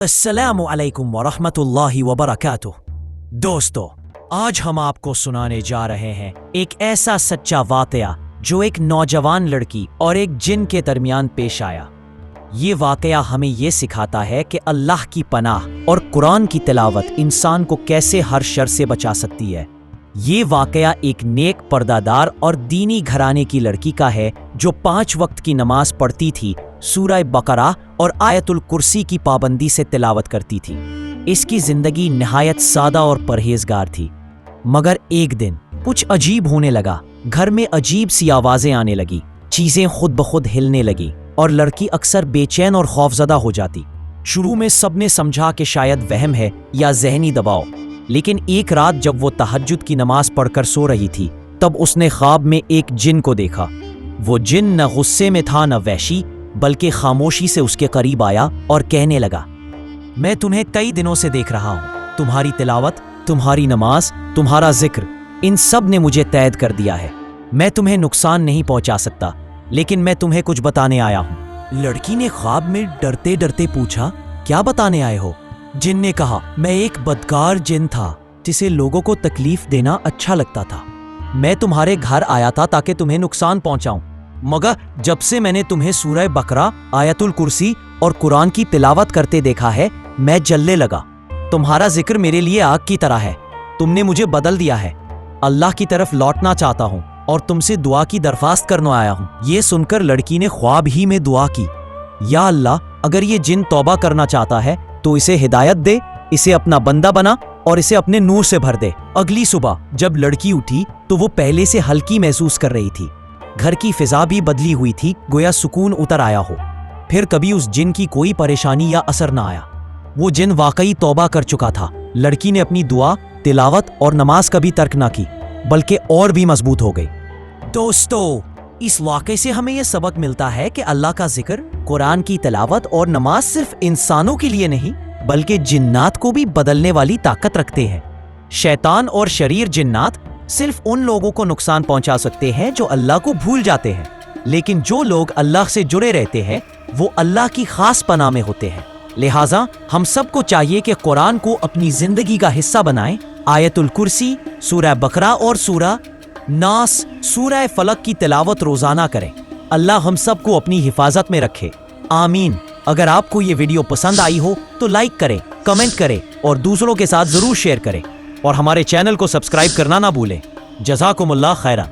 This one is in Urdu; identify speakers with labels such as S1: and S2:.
S1: السلام علیکم ورحمۃ اللہ وبرکاتہ۔ دوستو، آج ہم آپ کو سنانے جا رہے ہیں ایک ایسا سچا واقعہ جو ایک نوجوان لڑکی اور ایک جن کے درمیان پیش آیا۔ یہ واقعہ ہمیں یہ سکھاتا ہے کہ اللہ کی پناہ اور قرآن کی تلاوت انسان کو کیسے ہر شر سے بچا سکتی ہے۔ یہ واقعہ ایک نیک پردہ دار اور دینی گھرانے کی لڑکی کا ہے جو 5 وقت کی نماز پڑھتی تھی، سورہ بقرہ اور آیت الکرسی کی پابندی سے تلاوت کرتی تھی۔ اس کی زندگی نہایت سادہ اور پرہیزگار تھی، مگر ایک دن کچھ عجیب ہونے لگا۔ گھر میں عجیب سی آوازیں آنے لگی، چیزیں خود بخود ہلنے لگی اور لڑکی اکثر بے چین اور خوفزدہ ہو جاتی۔ شروع میں سب نے سمجھا کہ شاید وہم ہے یا ذہنی دباؤ، لیکن ایک رات جب وہ تہجد کی نماز پڑھ کر سو رہی تھی، تب اس نے خواب میں ایک جن کو دیکھا۔ وہ جن نہ غصے میں تھا نہ وحشی، بلکہ خاموشی سے اس کے قریب آیا اور کہنے لگا، میں تمہیں کئی دنوں سے دیکھ رہا ہوں، تمہاری تلاوت، تمہاری نماز، تمہارا ذکر، ان سب نے مجھے قید کر دیا ہے۔ میں تمہیں نقصان نہیں پہنچا سکتا، لیکن میں تمہیں کچھ بتانے آیا ہوں۔ لڑکی نے خواب میں ڈرتے ڈرتے پوچھا، کیا بتانے آئے ہو؟ جن نے کہا، میں ایک بدکار جن تھا جسے لوگوں کو تکلیف دینا اچھا لگتا تھا۔ میں تمہارے گھر آیا تھا تاکہ تمہیں نقصان پہنچاؤں، مگر جب سے میں نے تمہیں سورہ بقرہ، آیت الکرسی اور قرآن کی تلاوت کرتے دیکھا ہے، میں جلنے لگا۔ تمہارا ذکر میرے لیے آگ کی طرح ہے، تم نے مجھے بدل دیا ہے۔ اللہ کی طرف لوٹنا چاہتا ہوں اور تم سے دعا کی درخواست کرنے آیا ہوں۔ یہ سن کر لڑکی نے خواب ہی میں دعا کی، یا اللہ، اگر یہ جن توبہ کرنا چاہتا ہے تو اسے ہدایت دے، اسے اپنا بندہ بنا اور اسے اپنے نور سے بھر دے۔ اگلی صبح جب لڑکی اٹھی تو وہ پہلے سے ہلکی محسوس کر رہی تھی۔ گھر کی فضا بھی بدلی ہوئی تھی، گویا سکون اتر آیا ہو۔ پھر کبھی اس جن کی کوئی پریشانی یا اثر نہ آیا۔ وہ جن واقعی توبہ کر چکا تھا۔ لڑکی نے اپنی دعا، تلاوت اور نماز کبھی ترک نہ کی، بلکہ اور بھی مضبوط ہو گئی۔ دوستو، اس واقعے سے ہمیں یہ سبق ملتا ہے کہ اللہ کا ذکر، قرآن کی تلاوت اور نماز صرف انسانوں کے لیے نہیں، بلکہ جنات کو بھی بدلنے والی طاقت رکھتے ہیں۔ شیطان اور شریر جنات صرف ان لوگوں کو نقصان پہنچا سکتے ہیں جو اللہ کو بھول جاتے ہیں، لیکن جو لوگ اللہ سے جڑے رہتے ہیں وہ اللہ کی خاص پناہ میں ہوتے ہیں۔ لہٰذا ہم سب کو چاہیے کہ قرآن کو اپنی زندگی کا حصہ بنائیں، آیت الکرسی، سورہ بقرہ اور سورہ ناس، سورہ فلق کی تلاوت روزانہ کریں۔ اللہ ہم سب کو اپنی حفاظت میں رکھے، آمین۔ اگر آپ کو یہ ویڈیو پسند آئی ہو تو لائک کریں، کمنٹ کریں اور دوسروں کے ساتھ ضرور شیئر کریں، اور ہمارے چینل کو سبسکرائب کرنا نہ بھولیں۔ جزاکم اللہ خیرا۔